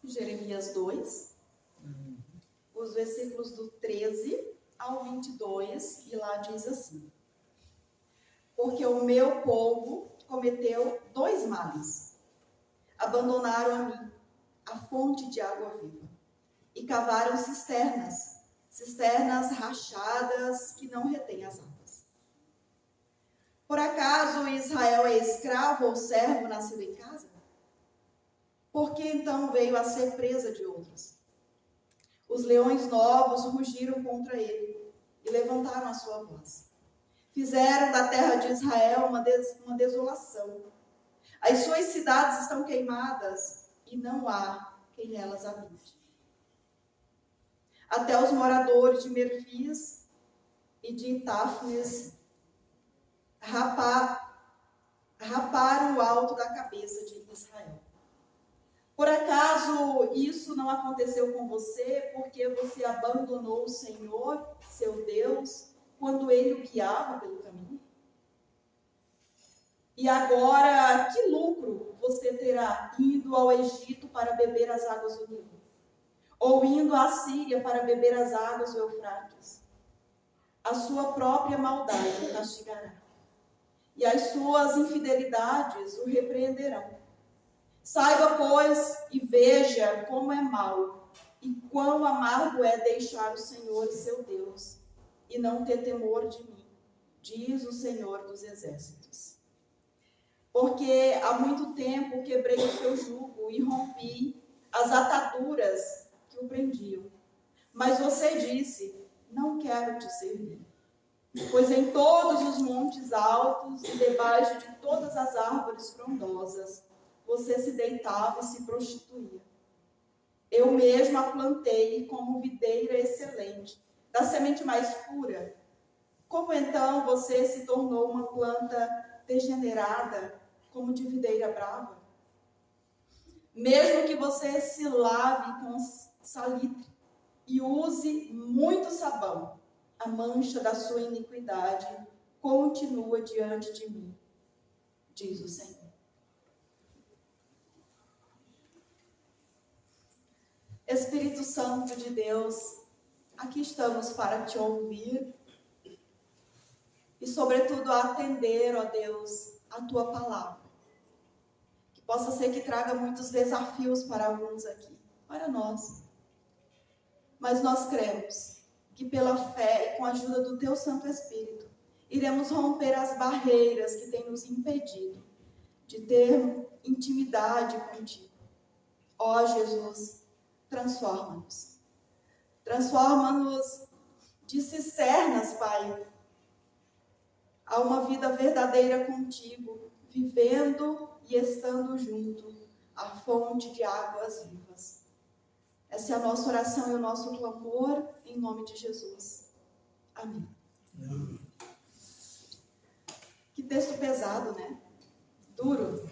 Jeremias 2, os versículos do 13 ao 22, e lá diz assim: porque o meu povo cometeu dois males. Abandonaram a mim, a fonte de água viva, e cavaram cisternas rachadas que não retêm as águas. Por acaso Israel é escravo ou servo nascido em casa? Por que então veio a ser presa de outros? Os leões novos rugiram contra ele e levantaram a sua voz. Fizeram da terra de Israel uma desolação. As suas cidades estão queimadas e não há quem nelas habite. Até os moradores de Memfis e de Táfnis raparam o alto da cabeça de Israel. Por acaso isso não aconteceu com você, porque você abandonou o Senhor, seu Deus, quando Ele o guiava pelo caminho? E agora, que lucro você terá indo ao Egito para beber as águas do Nilo? Ou indo à Síria para beber as águas do Eufrates? A sua própria maldade o castigará, e as suas infidelidades o repreenderão. Saiba, pois, e veja como é mau e quão amargo é deixar o Senhor, seu Deus, e não ter temor de mim, diz o Senhor dos Exércitos. Porque há muito tempo quebrei o seu jugo e rompi as ataduras que o prendiam. Mas você disse: não quero te servir. Pois em todos os montes altos e debaixo de todas as árvores frondosas, você se deitava e se prostituía. Eu mesmo a plantei como videira excelente, da semente mais pura. Como então você se tornou uma planta degenerada, como de videira brava? Mesmo que você se lave com salitre e use muito sabão, a mancha da sua iniquidade continua diante de mim, diz o Senhor. Espírito Santo de Deus, aqui estamos para te ouvir e, sobretudo, atender, ó Deus, a tua palavra. Que possa ser que traga muitos desafios para alguns aqui, para nós. Mas nós cremos que pela fé e com a ajuda do teu Santo Espírito, iremos romper as barreiras que têm nos impedido de ter intimidade contigo. Ó Jesus, transforma-nos. Transforma-nos de cisternas, Pai, a uma vida verdadeira contigo, vivendo e estando junto à fonte de águas vivas. Essa é a nossa oração e o nosso clamor, em nome de Jesus. Amém. Que texto pesado, né? Duro.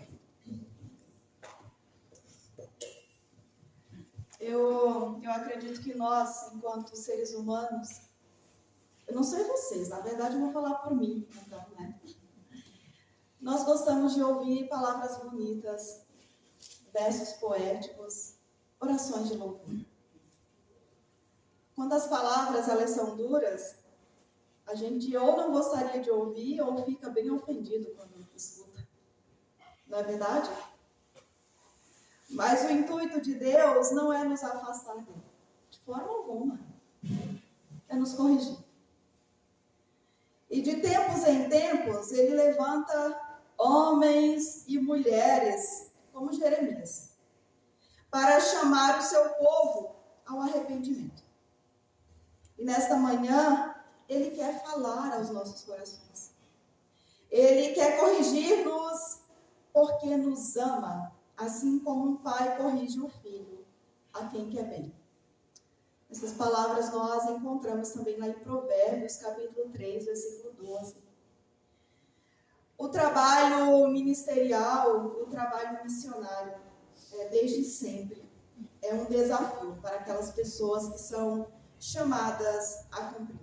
Eu acredito que nós, enquanto seres humanos, eu não sei vocês, na verdade eu vou falar por mim, então, né? Nós gostamos de ouvir palavras bonitas, versos poéticos, orações de louvor. Quando as palavras elas são duras, a gente ou não gostaria de ouvir ou fica bem ofendido quando escuta. Não é verdade? Mas o intuito de Deus não é nos afastar dele, de forma alguma. É nos corrigir. E de tempos em tempos, ele levanta homens e mulheres, como Jeremias, para chamar o seu povo ao arrependimento. E nesta manhã, ele quer falar aos nossos corações. Ele quer corrigir-nos porque nos ama, assim como um pai corrige o filho, a quem quer bem. Essas palavras nós encontramos também lá em Provérbios, capítulo 3, versículo 12. O trabalho ministerial, o trabalho missionário, desde sempre, é um desafio para aquelas pessoas que são chamadas a cumprir.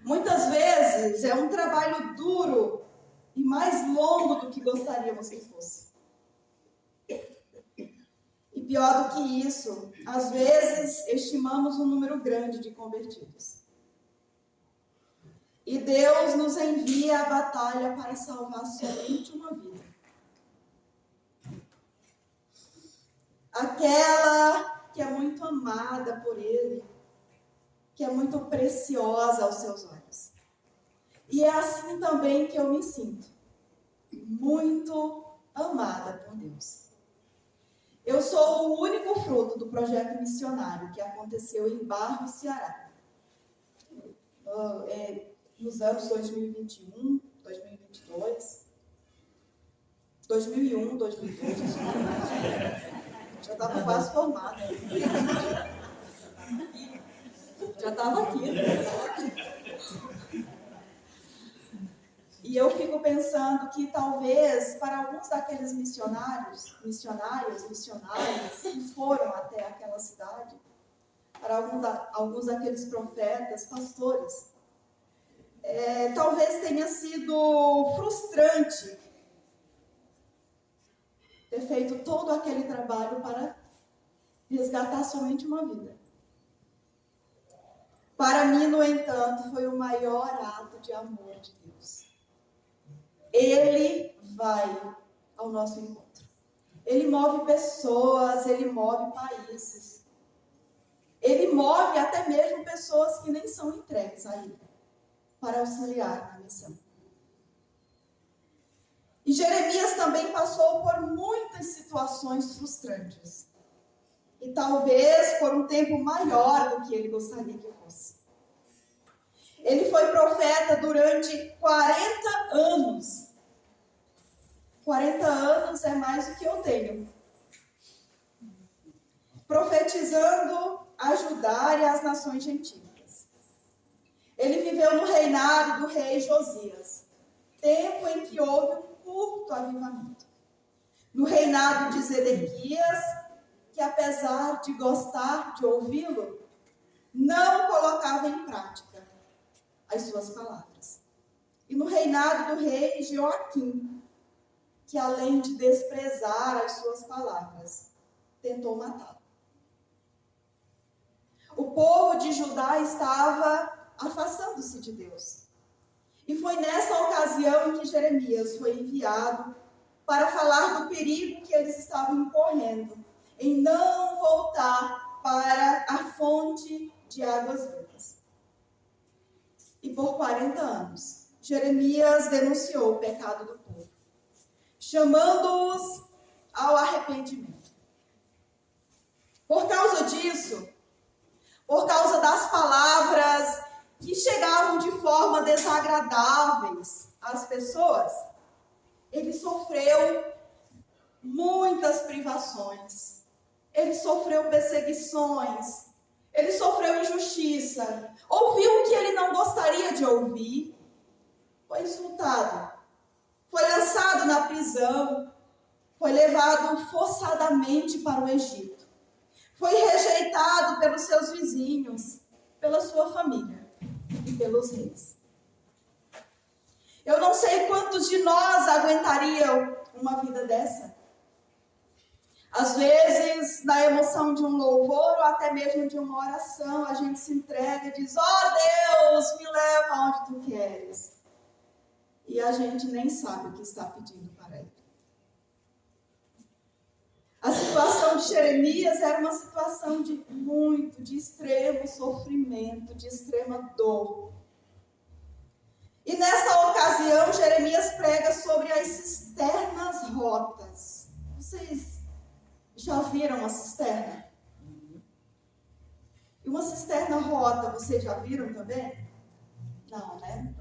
Muitas vezes é um trabalho duro e mais longo do que gostaríamos que fosse. E pior do que isso, às vezes estimamos um número grande de convertidos. E Deus nos envia a batalha para salvar somente uma vida. Aquela que é muito amada por Ele, que é muito preciosa aos seus olhos. E é assim também que eu me sinto, muito amada por Deus. Eu sou o único fruto do projeto missionário que aconteceu em Barros, Ceará. Nos anos 2021, 2022, 2001, 2002, já estava quase formada. Já estava aqui. E eu fico pensando que talvez para alguns daqueles missionárias que foram até aquela cidade, para alguns daqueles profetas, pastores, talvez tenha sido frustrante ter feito todo aquele trabalho para resgatar somente uma vida. Para mim, no entanto, foi o maior ato de amor de Deus. Ele vai ao nosso encontro. Ele move pessoas, ele move países. Ele move até mesmo pessoas que nem são entregues a ele, para auxiliar na missão. E Jeremias também passou por muitas situações frustrantes. E talvez por um tempo maior do que ele gostaria que fosse. Ele foi profeta durante 40 anos. 40 anos é mais do que eu tenho. Profetizando a Judá e as nações gentílicas. Ele viveu no reinado do rei Josias, tempo em que houve um curto avivamento. No reinado de Zedequias, que apesar de gostar de ouvi-lo, não colocava em prática as suas palavras. E no reinado do rei Joaquim, que além de desprezar as suas palavras, tentou matá-lo. O povo de Judá estava afastando-se de Deus. E foi nessa ocasião em que Jeremias foi enviado para falar do perigo que eles estavam incorrendo em não voltar para a fonte de águas vivas. E por 40 anos, Jeremias denunciou o pecado do povo, chamando-os ao arrependimento. Por causa disso, por causa das palavras que chegavam de forma desagradáveis às pessoas, ele sofreu muitas privações, ele sofreu perseguições, ele sofreu injustiça, ouviu o que ele não gostaria de ouvir, foi insultado, foi lançado na prisão, foi levado forçadamente para o Egito, foi rejeitado pelos seus vizinhos, pela sua família e pelos reis. Eu não sei quantos de nós aguentariam uma vida dessa. Às vezes, na emoção de um louvor ou até mesmo de uma oração, a gente se entrega e diz: ó Deus, me leva aonde tu queres. E a gente nem sabe o que está pedindo para ele. A situação de Jeremias era uma situação de extremo sofrimento, de extrema dor. E nessa ocasião, Jeremias prega sobre as cisternas rotas. Vocês já viram uma cisterna? E uma cisterna rota, vocês já viram também? Não, né?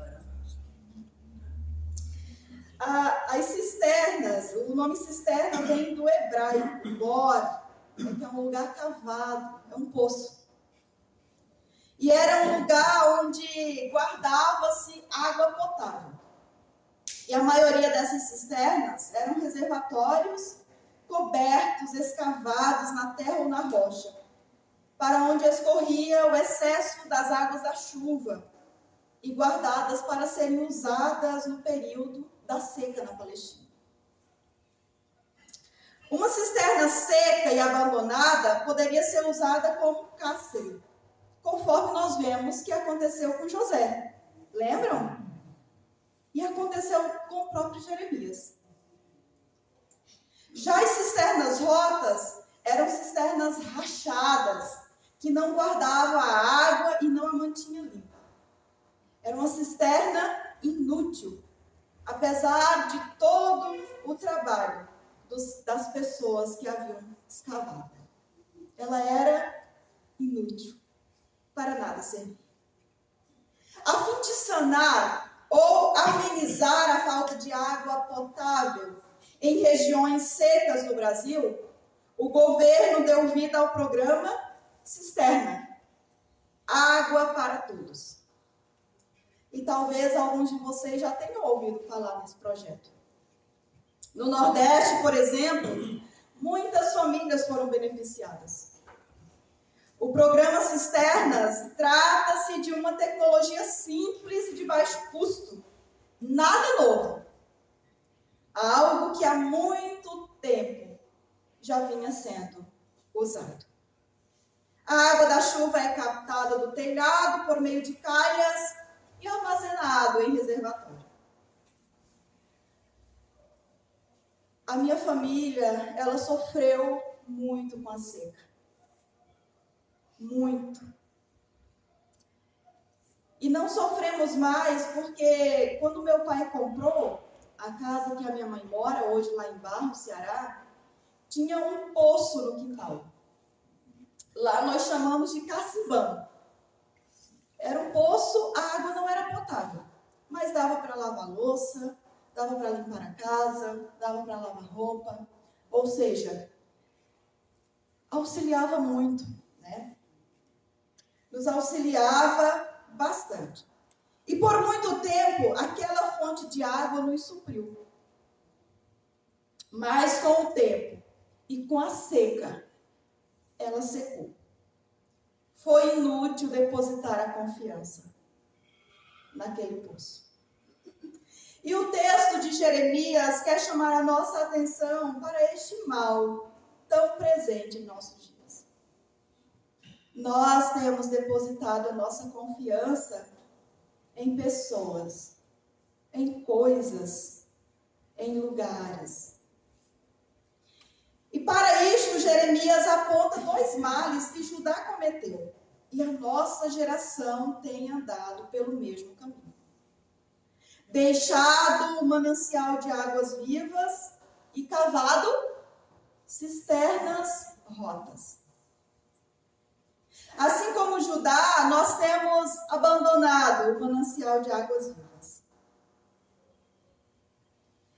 As cisternas, o nome cisterna vem do hebraico, bor, que é um lugar cavado, é um poço. E era um lugar onde guardava-se água potável. E a maioria dessas cisternas eram reservatórios cobertos, escavados na terra ou na rocha, para onde escorria o excesso das águas da chuva e guardadas para serem usadas no período da seca na Palestina. Uma cisterna cisterna seca e abandonada poderia ser usada como cárcere, conforme nós vemos que aconteceu com José. Lembram? E aconteceu com o próprio Jeremias. Já as cisternas rotas eram cisternas rachadas, que não guardavam a água e não a mantinha limpa. Era uma cisterna inútil, apesar de todo o trabalho das pessoas que haviam escavado. Ela era inútil, para nada servir. A fim de sanar ou amenizar a falta de água potável em regiões secas do Brasil, o governo deu vida ao programa Cisterna, Água para Todos. E talvez alguns de vocês já tenham ouvido falar nesse projeto. No Nordeste, por exemplo, muitas famílias foram beneficiadas. O programa Cisternas trata-se de uma tecnologia simples e de baixo custo. Nada novo. Algo que há muito tempo já vinha sendo usado. A água da chuva é captada do telhado por meio de calhas e armazenado em reservatório. A minha família, ela sofreu muito com a seca. Muito. E não sofremos mais porque quando meu pai comprou a casa que a minha mãe mora, hoje lá em Barros, Ceará, tinha um poço no quintal. Lá nós chamamos de cacimbão. Era um poço, a água não era potável, mas dava para lavar louça, dava para limpar a casa, dava para lavar roupa, ou seja, auxiliava muito, né? Nos auxiliava bastante. E por muito tempo, aquela fonte de água nos supriu. Mas com o tempo e com a seca, ela secou. Foi inútil depositar a confiança naquele poço. E o texto de Jeremias quer chamar a nossa atenção para este mal tão presente em nossos dias. Nós temos depositado a nossa confiança em pessoas, em coisas, em lugares. E para isto, Jeremias aponta 2 males que Judá cometeu. E a nossa geração tem andado pelo mesmo caminho. Deixado o manancial de águas vivas e cavado cisternas rotas. Assim como Judá, nós temos abandonado o manancial de águas vivas.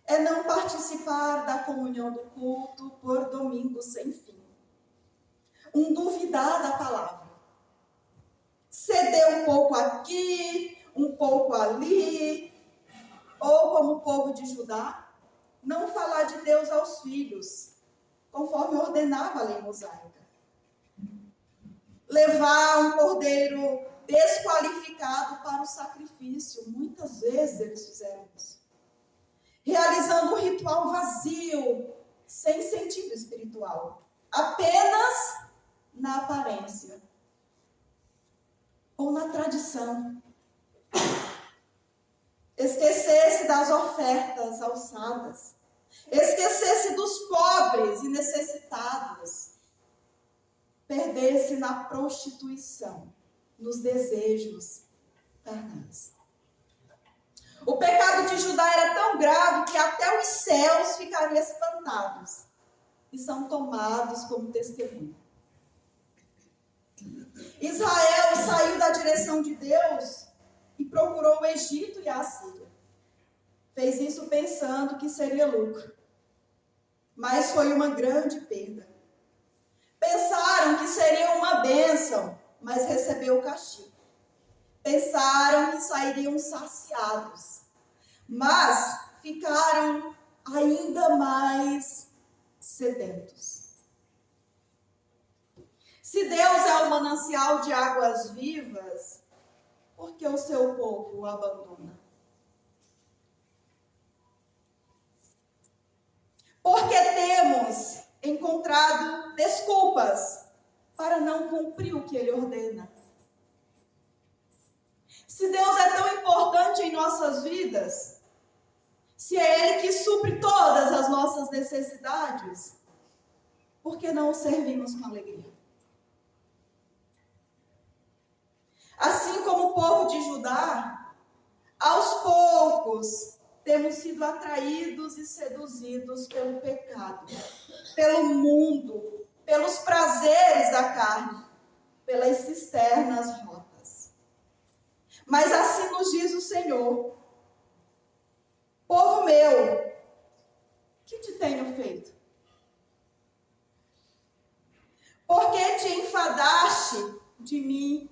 É não participar da comunhão do culto por domingo sem fim. Um duvidar da palavra. Ceder um pouco aqui, um pouco ali. Ou como o povo de Judá, não falar de Deus aos filhos, conforme ordenava a lei mosaica. Levar um cordeiro desqualificado para o sacrifício. Muitas vezes eles fizeram isso. Realizando um ritual vazio, sem sentido espiritual. Apenas na aparência. Ou na tradição. Esquecer-se das ofertas alçadas. Esquecer-se dos pobres e necessitados. Perder-se na prostituição, nos desejos carnais. O pecado de Judá era tão grave que até os céus ficariam espantados e são tomados como testemunho. Israel saiu da direção de Deus e procurou o Egito e a Assíria. Fez isso pensando que seria lucro, mas foi uma grande perda. Pensaram que seria uma bênção, mas recebeu o castigo. Pensaram que sairiam saciados, mas ficaram ainda mais sedentos. Se Deus é o manancial de águas vivas, por que o seu povo o abandona? Porque temos encontrado desculpas para não cumprir o que Ele ordena. Se Deus é tão importante em nossas vidas, se é Ele que supre todas as nossas necessidades, por que não o servimos com alegria? Assim como o povo de Judá, aos poucos temos sido atraídos e seduzidos pelo pecado, pelo mundo, pelos prazeres da carne, pelas cisternas rotas. Mas assim nos diz o Senhor: povo meu, que te tenho feito? Por que te enfadaste de mim?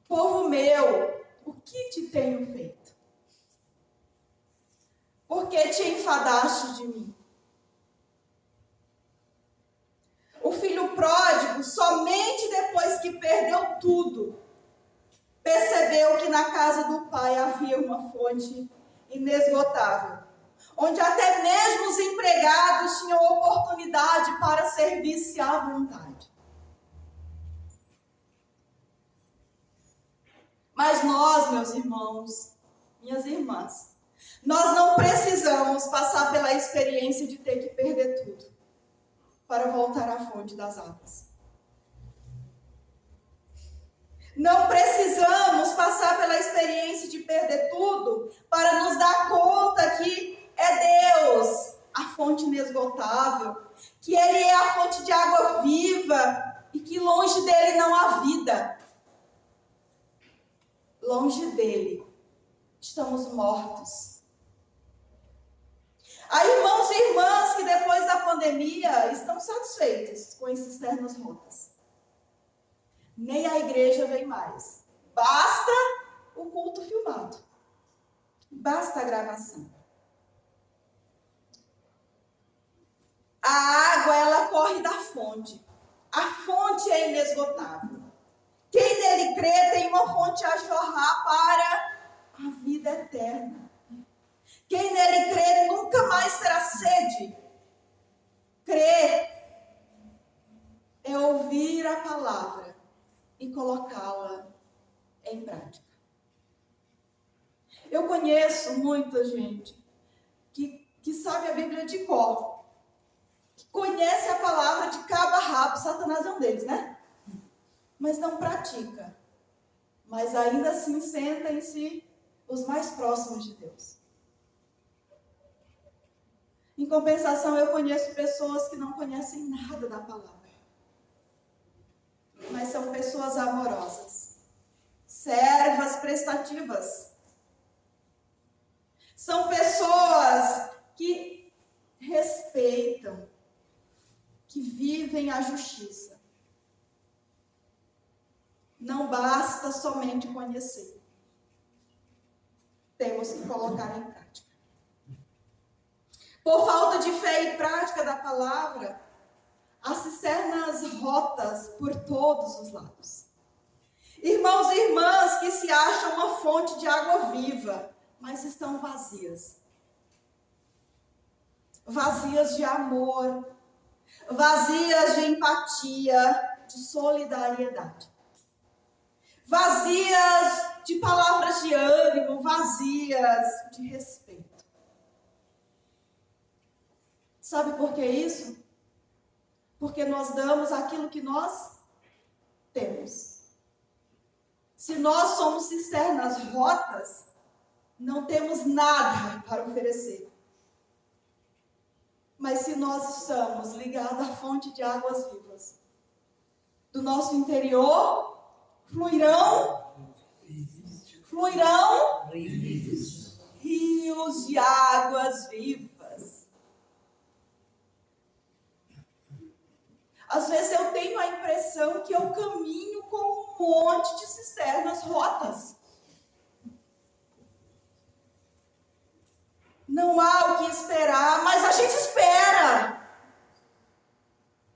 Povo meu, o que te tenho feito? Por que te enfadaste de mim? O filho pródigo, somente depois que perdeu tudo, percebeu que na casa do pai havia uma fonte inesgotável, onde até mesmo os empregados tinham oportunidade para servir-se à vontade. Mas nós, meus irmãos, minhas irmãs, nós não precisamos passar pela experiência de ter que perder tudo para voltar à fonte das águas. Não precisamos passar pela experiência de perder tudo para nos dar conta que é Deus a fonte inesgotável, que Ele é a fonte de água viva e que longe dele não há vida. Longe dele estamos mortos. Há irmãos e irmãs que depois da pandemia estão satisfeitos com as cisternas rotas. Nem a igreja vem mais. Basta o culto filmado. Basta a gravação. A água, ela corre da fonte. A fonte é inesgotável. Quem nele crê tem uma fonte a jorrar para a vida eterna. Quem nele crê nunca mais terá sede. Crer é ouvir a palavra e colocá-la em prática. Eu conheço muita gente que sabe a Bíblia de cor, que conhece a palavra de cabo a rabo. Satanás é um deles, né? Mas não pratica. Mas ainda assim sentem-se os mais próximos de Deus. Em compensação, eu conheço pessoas que não conhecem nada da palavra, mas são pessoas amorosas, servas prestativas. São pessoas que respeitam, que vivem a justiça. Não basta somente conhecer. Temos que colocar em prática. Por falta de fé e prática da palavra, as cisternas rotas por todos os lados. Irmãos e irmãs que se acham uma fonte de água viva, mas estão vazias. Vazias de amor, vazias de empatia, de solidariedade. Vazias de palavras de ânimo, vazias de respeito. Sabe por que isso? Porque nós damos aquilo que nós temos. Se nós somos cisternas rotas, não temos nada para oferecer. Mas se nós estamos ligados à fonte de águas vivas, do nosso interior fluirão rios de águas vivas. Às vezes eu tenho a impressão que eu caminho com um monte de cisternas rotas. Não há o que esperar, mas a gente espera.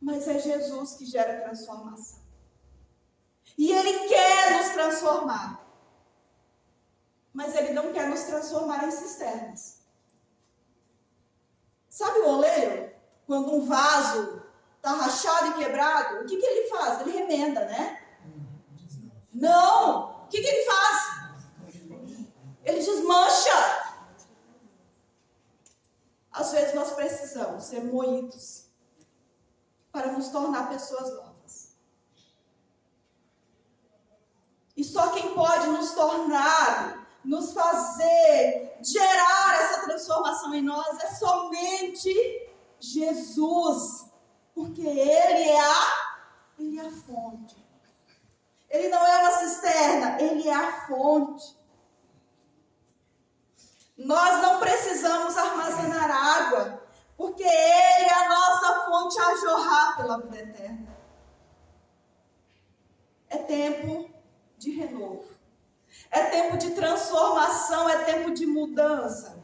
Mas é Jesus que gera transformação. E Ele quer nos transformar. Mas Ele não quer nos transformar em cisternas. Sabe o oleiro? Quando um vaso está rachado e quebrado, o que ele faz? Ele remenda, né? Não! O que ele faz? Ele desmancha. Às vezes nós precisamos ser moídos para nos tornar pessoas novas. E só quem pode nos tornar, nos fazer, gerar essa transformação em nós é somente Jesus. Porque Ele é a fonte. Ele não é uma cisterna, Ele é a fonte. Nós não precisamos armazenar água, porque Ele é a nossa fonte a jorrar pela vida eterna. É tempo de renovo. É tempo de transformação, é tempo de mudança.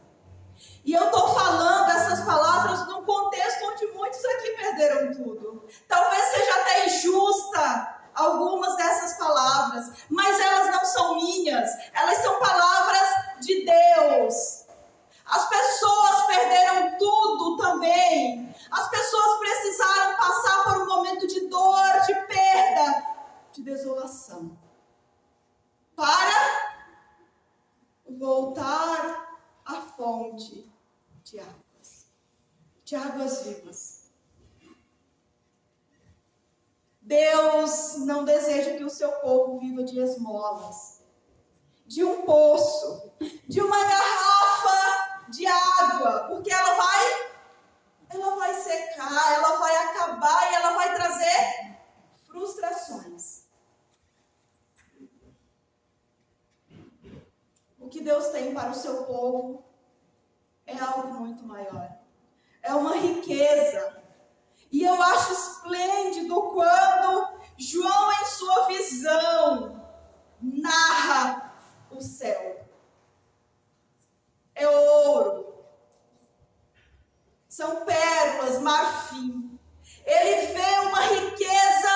E eu estou falando essas palavras num contexto onde muitos aqui perderam tudo. Talvez seja até injusta algumas dessas palavras, mas elas não são minhas, elas são palavras de Deus. As pessoas perderam tudo também. As pessoas precisaram passar por um momento de dor, de perda, de desolação, para voltar à fonte de águas vivas. Deus não deseja que o seu povo viva de esmolas, de um poço, de uma garrafa de água, porque ela vai secar, ela vai acabar e ela vai trazer frustrações. O que Deus tem para o seu povo é algo muito maior. É uma riqueza. E eu acho esplêndido quando João, em sua visão, narra o céu. É ouro. São pérolas, marfim. Ele vê uma riqueza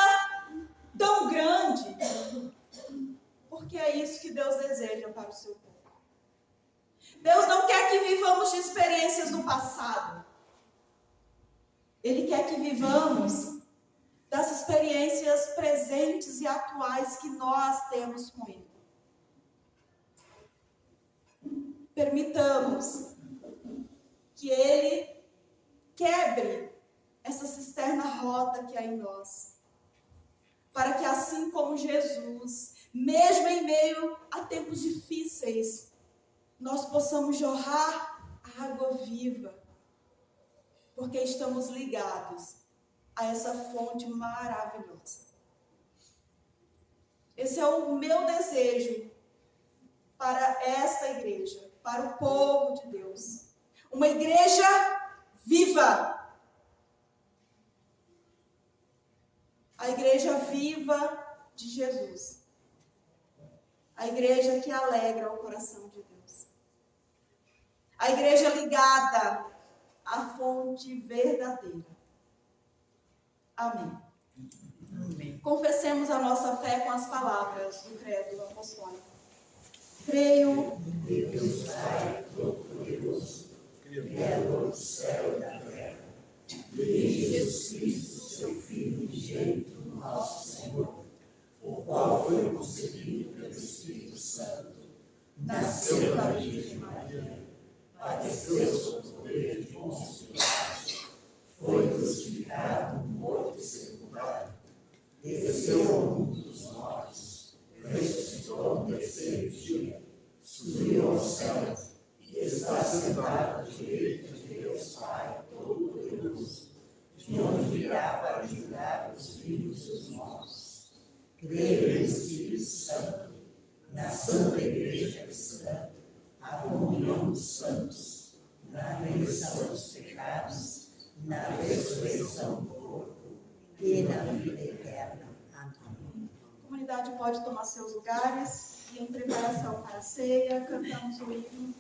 tão grande. Porque é isso que Deus deseja para o seu povo. Deus não quer que vivamos de experiências do passado. Ele quer que vivamos das experiências presentes e atuais que nós temos com Ele. Permitamos que Ele quebre essa cisterna rota que há em nós. Para que assim como Jesus, mesmo em meio a tempos difíceis, nós possamos jorrar água viva. Porque estamos ligados a essa fonte maravilhosa. Esse é o meu desejo para esta igreja, para o povo de Deus. Uma igreja viva. A igreja viva de Jesus. A igreja que alegra o coração de Deus. A igreja ligada à fonte verdadeira. Amém. Amém. Confessemos a nossa fé com as palavras do credo apostólico. Creio em Deus Pai Todo-Poderoso, Criador do céu e da terra, e em Jesus Cristo, seu Filho unigênito, nosso Senhor, o qual foi concebido pelo Espírito Santo, nasceu da Virgem Maria, padeceu sob o poder de Pôncio Pilatos, foi crucificado, morto e sepultado, desceu ao mundo dos mortos, ressuscitou no terceiro dia, subiu aos céus e está sentado à direita de Deus Pai Todo-Poderoso, de onde virá para julgar os vivos e os mortos. Creio no Espírito Santo, na Santa Igreja Cristã, a comunhão dos santos, na remissão dos pecados, na ressurreição do corpo e na vida eterna. Amém. A comunidade pode tomar seus lugares e em preparação para a ceia, cantamos o hino.